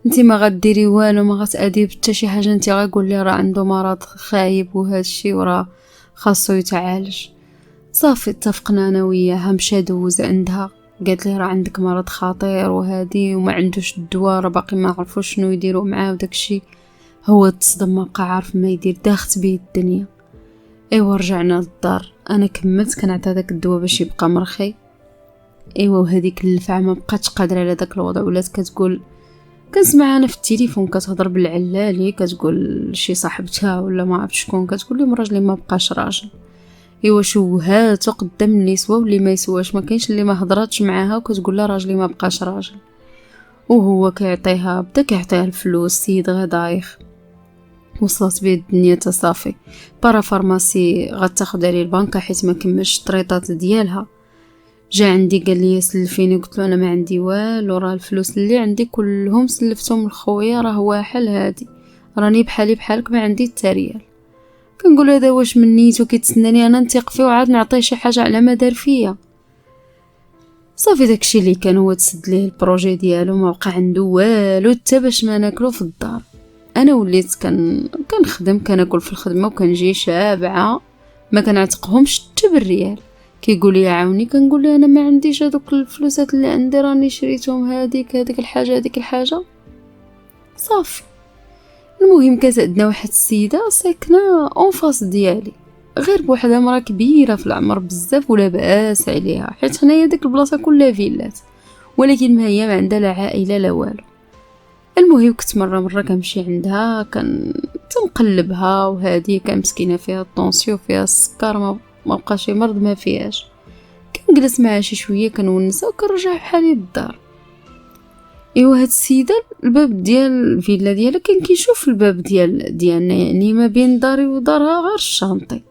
انت ما غديري والو، ما غتادي حتى شي حاجه، انت غنقول لي راه عنده مرض خايب وهذا الشيء وراه خاصو يتعالج. صافي اتفقنا انا وياها، مشى دوز عندها، قالت لي راه عندك مرض خطير وهادي وما عندوش الدواء، راه باقي ما عرفوش شنو يديروا معاه وداكشي. هو تصدم ما بقى عارف ما يدير، داخت بيه الدنيا. ايوا رجعنا للدار، انا كملت كنعطي داك الدواء باش يبقى مرخي. ايوا وهذيك اللفعه ما بقاتش قادره على داك الوضع، ولات كتقول، كنسمع انا في التليفون كتهضر بالعلالي، كتقول شي صاحبتها ولا ما عرفت شكون، كتقول لهم راجلي ما بقاش راجل. ايوا شوهاتو قدام النسوه واللي ما يسواش، ما كاينش اللي ما هضراتش معاها، وكتقول لها راجلي ما بقاش راجل. وهو كيعطيها، بدا كيعطيها الفلوس، سيد غير دايخ. وصلت بيه الدنيا تصافي، بارافارماسي غتاخد عليه البنكه حيت ما كملش الطريطات ديالها. جا عندي قال لي سلفيني، قلت له انا ما عندي والو، راه الفلوس اللي عندي كلهم سلفتهم لخويا، راه واحل هادي، راني بحالي بحالك ما عندي حتى ريال. كنقول هذا واش من نيتو كيتسناني انا نثق فيه وعاد نعطيه شي حاجه على ما دار فيا. صافي داكشي اللي كان، هو تسد ليه البروجي ديالو، ما بقى عنده والو حتى باش ما ناكلو في الدار. انا وليت كنخدم، كناكل في الخدمه وكنجي شابعه، ما كنعتقهمش حتى بالريال. كيقول لي عاوني، كنقول له انا ما عنديش هذوك الفلوسات اللي عندي، راني شريتهم هذيك الحاجه. صافي المهم كانت عندنا واحد السيده ساكنه اون فاس ديالي، غير بوحدها، مرا كبيره في العمر بزاف ولا باس عليها، حيت هنايا ديك البلاصه كلها فيلات، ولكن ما هي ما عندها لا عائله لا والو. المهم كنت مره كنمشي عندها، تنقلبها، وهذه كان مسكينه فيها الطونسيون فيها السكر، ما بقاش مرض ما فيهاش. كنجلس معها شي شويه كنونسها وكنرجع بحالي للدار. ايوا هاد السيده الباب ديال الفيلا ديالها كان كيشوف الباب ديالنا، يعني ما بين داري ودارها غير الشانطي.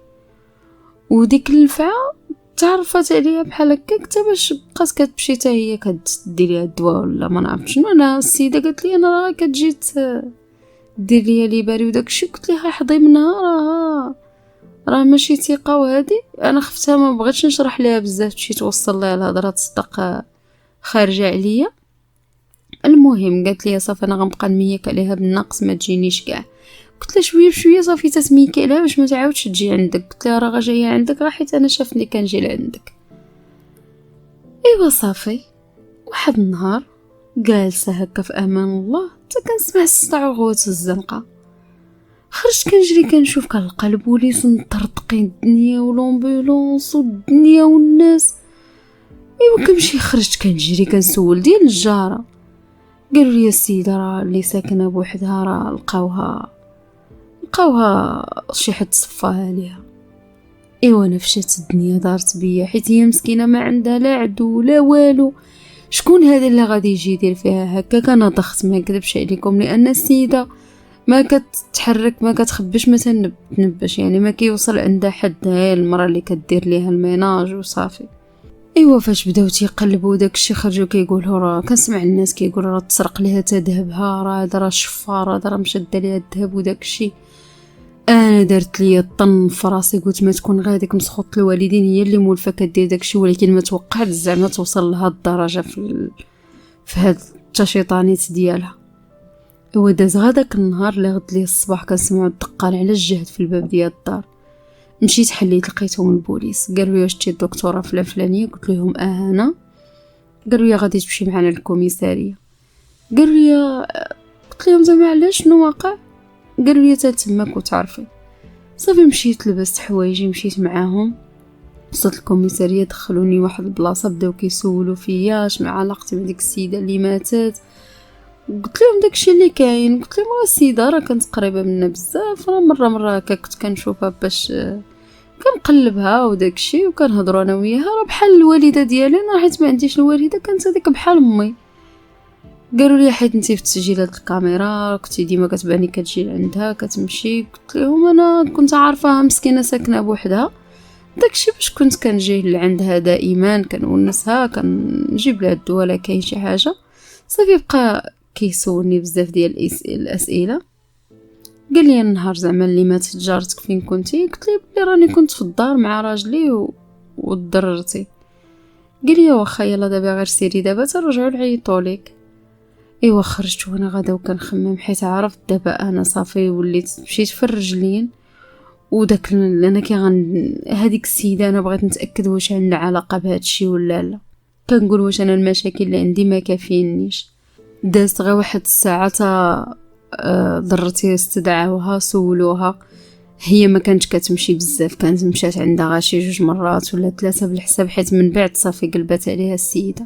وديك النفعه تعرفت عليا بحال هكا، حتى باش بقات كتمشي حتى هي كدير ليها الدواء ولا ما نعرف شنو. انا السيده قالت لي انا راه كتجي دير ليا لي باري وداكشي، قلت لها حظي منها، راه ماشي ثقه وهذه. انا خفتها ما بغيتش نشرح ليها بزاف، تمشي توصل لها الهضره تصدق خارجه عليا. المهم قالت لي صافي انا غنبقى نميك عليها بالنقص، ما تجينيش كاع. قلت لها شويه بشويه صافي تسميكي عليها باش ما تعاودش تجي عندك. قلت لها راه جايه عندك راه حيت انا شافني كنجي لعندك. ايوا صافي واحد النهار جالسه هكا في امان الله، حتى كنسمع الصداع وغوت الزنقه. خرجت كنجري كنشوف، كنلقى البوليس مطرطقين الدنيا ولومبيلونس والدنيا والناس. ايوا كنمشي، خرجت كنجري كنسول ديال الجاره، قالوا لي السيده راه اللي ساكنه بوحدها راه لقاو لقاوها شي حد صفاها ليها. ايوا نفشت الدنيا دارت بيا، حيت هي مسكينه ما عندها لا عدو لا والو. شكون هذا اللي غادي يجي يدير فيها هكا؟ كان ضغط ما نكذبش عليكم، لان السيده ما كتحرك ما كتخبش ما تنبش، يعني ما كيوصل عندها حد. هي المراه اللي كدير ليها الميناج وصافي. ايوا فاش بداو تيقلبوا داكشي خرجوا كيقولوا راه كنسمع الناس كيقولوا راه تسرق ليها تا ذهبها، راه هذا راه شفار، هذا راه مشد ليها الذهب وداكشي. انا درت لي الطن في راسي، قلت ما تكون غاديك مسخوط الوالدين هي اللي مولفه كدير داكشي، ولكن ما توقعت زعما توصل لهاد الدرجه في هاد التشيطانيت ديالها. هو داز غداك النهار اللي غد ليه الصباح كنسمعوا الدقان على الجهد في الباب ديال الدار. مشيت حليت لقيتهم البوليس، قالوا لي واش تي الدكتوره فلانيه؟ قلت لهم انا. قالوا لي غادي تمشي معنا للكوميساريه. قالوا لي قلت لهم زعما علاش شنو واقع؟ قالوا لي تا تماك وتعرفي. صافي مشيت لبست حوايجي مشيت معاهم، وصلت الكوميساريه دخلوني واحد البلاصه بداو كيسولوا فيا شنو علاقتي بديك السيده اللي ماتت. قلت لهم داكشي اللي كاين، قلت لهم السيده راه كانت قريبه منا بزاف، راه مره هكا كنت كنشوفها باش كنقلبها وداكشي وكنهضروا انا وياها، راه بحال الوالده ديالي. انا حيت ما عنديش الوالده كانت هذيك بحال امي. قالوا لي حيت انتي في تسجيلات الكاميرا كنتي ديما كتباني كتجي عندها كتمشي. قلت لهم انا كنت عارفاها مسكينه ساكنه بوحدها، داكشي باش كنت كنجي لعندها دائما كنونسها كنجيب لها الدواء لا كاين شي حاجه. صافي بقى كيسولني بزاف ديال الاسئله. قال لي النهار زعما اللي ماتت جارتك فين كنتي؟ قلت لي بلي راني كنت في الدار مع راجلي وضررتي. قال لي واخا يلا دابا غير سيري دابا ترجعوا نعيطوا لك. ايوا خرجت وانا غادا وكنخمم، حيت عرفت دابا انا صافي وليت مشيت في الرجلين. وداك انا هذيك السيده انا بغيت نتاكد واش عندها علاقه بهذا الشيء ولا لا. كنقول واش انا المشاكل اللي عندي ما كافينيش. دازت غير واحد الساعه تا ضرتي استدعاوها سولوها. هي ما كانتش كتمشي بزاف، كانت مشات عندها غير شي 2 مرات ولا 3 بالحساب، حيت من بعد صافي قلبت عليها السيده.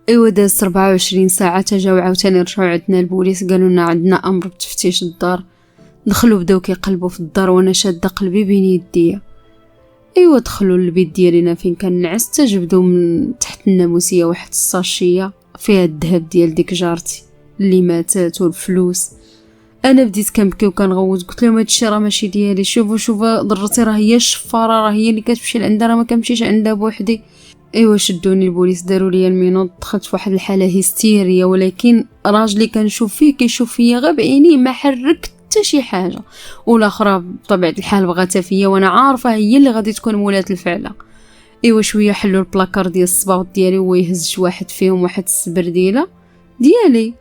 ايوا دازت 24 ساعه تا جاو عاوتاني رجعوا عندنا البوليس قالوا لنا عندنا امر بتفتيش الدار. دخلوا بداو كيقلبوا في الدار وانا شاده قلبي بين يديا. ايوا دخلوا للبيت ديالنا فين كنعس، تجبدوا من تحت الناموسيه واحد الصاشيه فيها الذهب ديال ديك جارتي اللي ماتت والفلوس. انا بديت كنبكي وكنغوت، قلت لهم هادشي راه ماشي ديالي، شوفوا ضرتي راه هي الشفاره، راه هي اللي كتمشي لعندها، راه ما كنمشيش عندها بوحدي. ايوا شدوني البوليس داروا لي المينوط، دخلت في واحد الحاله هستيريه، ولكن راجلي كنشوف فيه كيشوف فيا غير بعينيه ما حركت حتى شي حاجه. والاخرى بطبيعه الحال بغاتها فيا وانا عارفه هي اللي غادي تكون مولات الفعله. ايوا شويه حلوا البلاكار ديال الصباط ديالي ويهز شي واحد فيهم واحد السبرديله ديالي.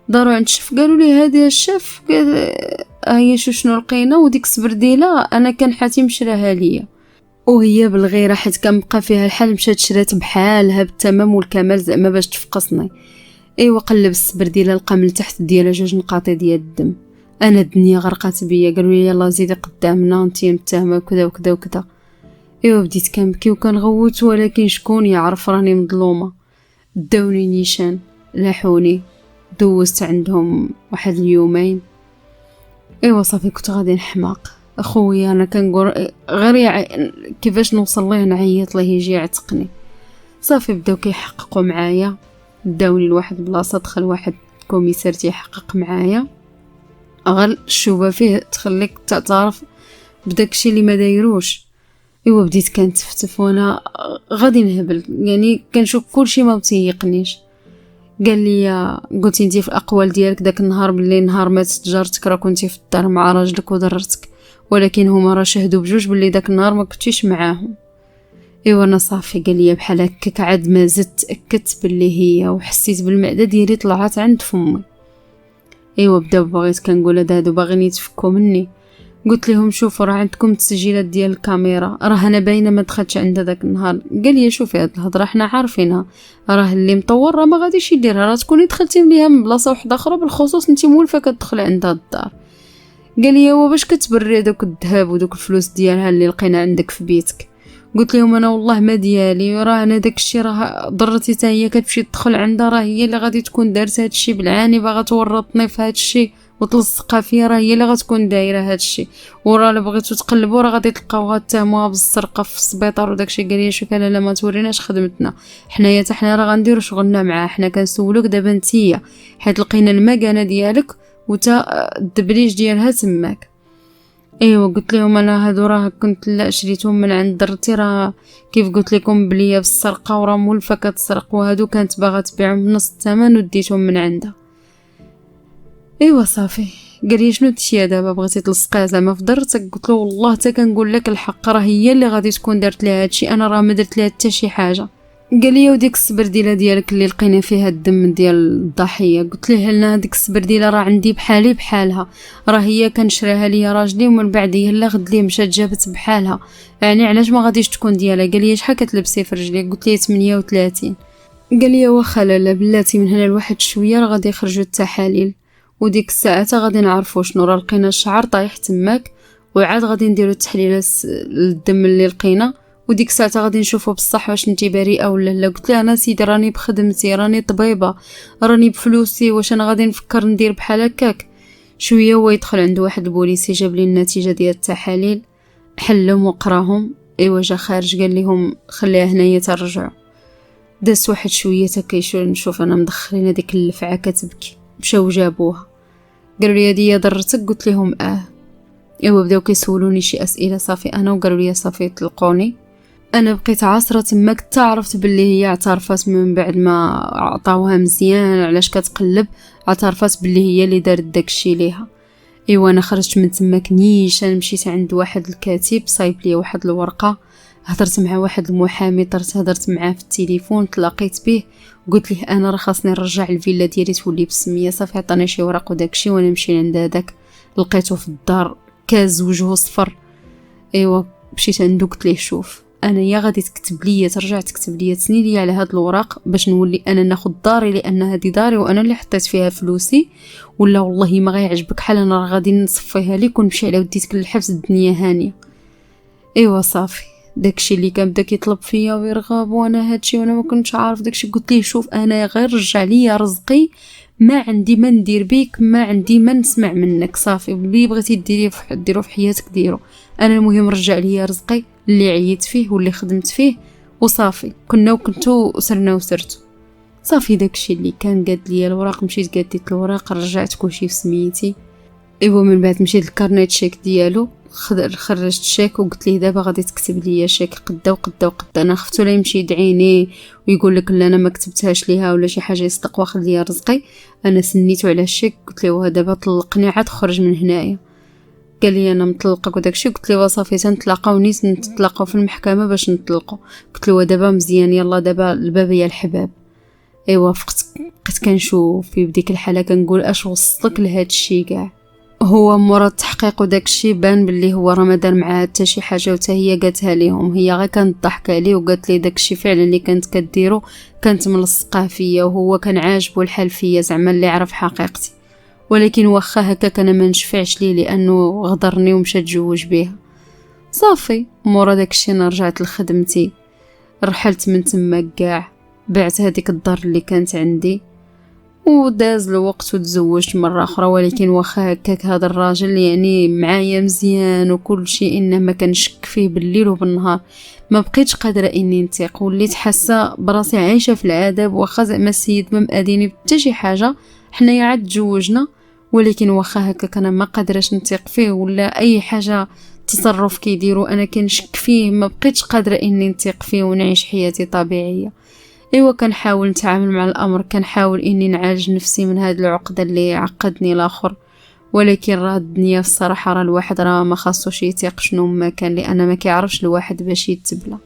داروا عند الشف قالوا لي هذه الشف هي شنو لقينا، وديك السبرديله انا كان حاتم شراها ليا. وهي بالغيره حيت كنبقى فيها الحال مشات شرات بحالها بالتمام والكمال زعما باش تفقصني. ايوا قلب السبرديله لقى من تحت ديالها 2 نقاط ديال الدم. انا الدنيا غرقات بيا، قالوا لي يلا زيدي قدامنا انتي متهمه وكذا وكذا وكذا. ايوا بديت كنبكي وكنغوت، ولكن شكون يعرف راني مظلومه. داوني نيشان لاحوني، دوزت عندهم واحد اليومين. ايوا صافي كنت غادي نحماق. اخويا انا كنقول غير كيفاش نوصل ليه نعيط ليه يجي يعتقني. صافي بداو كيحققوا معايا، داوني لواحد البلاصه، دخل واحد كوميسار تيحقق معايا. غير الشوبه فيه تخليك تعترف بداكشي اللي ما دايروش. ايوا بديت كنتفتف وانا غادي نهبل، يعني كنشوف كلشي ما متيقنيش. قال لي قلتي انتي في الاقوال ديالك داك النهار باللي نهار ماتت جارتك راه كنتي في الدار مع راجلك وضررتك، ولكن هما راه شهدوا بجوج باللي داك النهار ما كنتيش معاهم. ايوا انا صافي قال لي بحال هكاك عاد ما زدت تاكدت باللي هي، وحسيت بالمعده ديالي طلعت عند فمي. ايوا بداو بغيت كنقول هادو باغيين يتفكوا مني. قلت لهم شوفوا راه عندكم التسجيلات ديال الكاميرا، راه انا باينه ما دخلتش عندها داك النهار. قال لي شوفي هاد الهضره حنا عارفينها، راه اللي مطور راه ما غاديش يديرها، راه تكوني دخلتي ليها من بلاصه واحده اخرى، بالخصوص انت مولفه كتدخل عندها الدار. قال لي هو باش كتبري دوك الذهب ودوك الفلوس ديالها اللي لقينا عندك في بيتك؟ قلت لهم انا والله ما ديالي، راه انا داكشي راه ضرتي حتى هي كتمشي تدخل عندها، راه هي اللي غادي تكون دارت هادشي بالعاني باغا تورطني في هادشي وتلصقها فيا راه هي اللي غتكون دايره هادشي. وراه الا بغيتو تقلبوا راه غادي تلقاو غتهموها بالسرقه في السبيطار وداكشي. قال لي شوف انا لا ما توريناش خدمتنا حنايا، حتى حنا راه غنديروا شغلنا معاه، حنا كنسولوك دابا نتيا حيت لقينا المكانه ديالك وتا الدبليج ديالها تماك. ايوا قلت لهم انا هادو راه كنت لا شريتهم من عند درتي، راه كيف قلت لكم بليا بالسرقه وراه مولفه كتسرق، وهادو كانت باغا تبيعهم بنص الثمن وديتهم من عندها. ايوا صافي. قال لي شنو دشتي دابا بغيتي تلصقيها زعما في درتك؟ قلت له والله حتى كنقول لك الحق راه هي اللي غادي تكون دارت لها هادشي، انا راه ما درت لها حتى شي حاجه. قال لي وديك السبرديله ديالك اللي لقينا فيها الدم ديال الضحيه؟ قلت له لنا هذيك السبرديله راه عندي بحالي بحالها، راه هي كنشريها ليا راجلي ومن بعد هي لا غد لي مشات جابت بحالها، يعني علاش ما غاديش تكون ديالها؟ قال لي شحال كتلبسي في رجليك؟ قلت له 38. قال لي واخا لالا بلاتي من هنا لواحد شويه راه غادي يخرجوا التحاليل، وديك الساعه غادي نعرفوا شنو. راه لقينا الشعر طايح تماك وعاد غادي نديروا التحليلات للدم اللي لقينا، وديك الساعه غادي نشوفوا بصح واش انتي بريئه ولا لا. قلت لها انا سيدي راني بخدمتي، راني طبيبه، راني بفلوسي، واش انا غادي نفكر ندير بحال هكاك؟ شويه هو يدخل عنده واحد البوليسي جاب لي النتيجه ديال التحاليل، حلهم وقراهم. ايوا جا خارج قال لهم خليها هنايا ترجعوا. داز واحد شويه كيشوف نشوف انا مدخلين هذيك اللفعه كتبكي، مشاو جابوها قالوا لي هذه ضرتك؟ قلت لهم ايوا بداو كيسولوني شي اسئله صافي انا، وقالوا لي صافي طلقوني. انا بقيت عاصره تماك حتى عرفت باللي هي اعترفت من بعد ما عطاوها مزيان علاش كتقلب، اعترفت باللي هي اللي دارت داكشي ليها. ايوا انا خرجت من تماك نيشان، مشيت عند واحد الكاتب صايب لي واحد الورقه، هضرت مع واحد المحامي، هضرت معاه في التليفون، تلاقيت به قلت ليه انا راه خاصني نرجع الفيلا ديالي تولي بسميه. صافي عطاني شي ورق وداكشي، وانا نمشي عند هذاك لقيته في الدار كاز وجهه صفر. ايوا مشيت عنده قلت ليه شوف انا يا غادي تكتب لي ترجع تكتب لي تسني لي على هاد الوراق باش نولي انا ناخذ داري لان هذه داري وانا اللي حطيت فيها فلوسي، ولا والله ما غيعجبك حال انا راه غادي نصفيها لك ونمشي على وديتك للحبس الدنيا هانيه. ايوا صافي داكشي اللي كان بدا كيطلب فيا ويرغب وانا هادشي وانا ما كنتش عارف داكشي. قلت ليه شوف انا غير رجع لي رزقي، ما عندي ما ندير بيك، ما عندي ما نسمع منك، صافي اللي بغيتي ديرو في حياتك ديرو، انا المهم رجع لي رزقي اللي عييت فيه واللي خدمت فيه وصافي. كنا وكنتو سرنا وسرتو صافي. داكشي اللي كان قاد لي الوراق، مشيت قاديت الوراق رجعت كلشي في سميتي. ايوا من بعد مشيت للكارنيت شيك ديالو، خرجت شيك وقلت ليه دابا غادي تكتب لي شيك قدا وقدا وقدا. انا خفتو لا يمشي يدعيني ويقول لك لا انا ما كتبتهاش ليها ولا شي حاجه يصدق واخد لي رزقي. انا سنيتو على الشيك قلت له دابا طلقني عاد خرج من هنايا. قال لي انا مطلقك وداكشي. قلت له صافي تنتلاقاو نيت نتلاقاو في المحكمه باش نطلقوا. قلت له دابا مزيان يلا دابا الباب يا الحباب. ايوا فقت بقيت كنشوف في بديك الحاله كنقول اش وصلك لهاد الشيء كاع. هو مورا التحقيق وداكشي بان باللي هو راه ما دار معها حتى شي حاجه وتا هي قالتها ليهم، هي غير كانت ضحك عليه وقالت لي داكشي فعلا اللي كانت كديرو كانت ملصقه فيا وهو كان عاجبو الحال فيا زعما اللي عرف حقيقتي. ولكن واخا هكاك انا ما نشفعش ليه لانه غدرني ومشى تزوج بيها. صافي مورا داكشي انا رجعت لخدمتي، رحلت من تما كاع، بعت هذيك الدار اللي كانت عندي وداز الوقت وتزوجت مرة أخرى. ولكن واخا هكاك هذا الراجل يعني معايا مزيان وكل شيء، إنما كنشك فيه بالليل وبالنهار، ما بقيتش قادرة إني نثق، وليت حاسة براسي عايشة في العذاب. واخا زعما السيد ما مأذيني بتا شي حاجة، حنايا عاد تزوجنا، ولكن واخا هكاك أنا ما قادرش نثق فيه ولا أي حاجة تصرف كيديرو أنا كنشك فيه، ما بقيتش قادرة إني نثق فيه ونعيش حياتي طبيعية. ايوا كنحاول نتعامل مع الامر، كنحاول اني نعالج نفسي من هذه العقده اللي عقدني الاخر. ولكن راه الدنيا في الصراحه راه الواحد راه ما خاصوش يثيق شنو ما كان، لان ما كيعرفش الواحد باش يتبلى.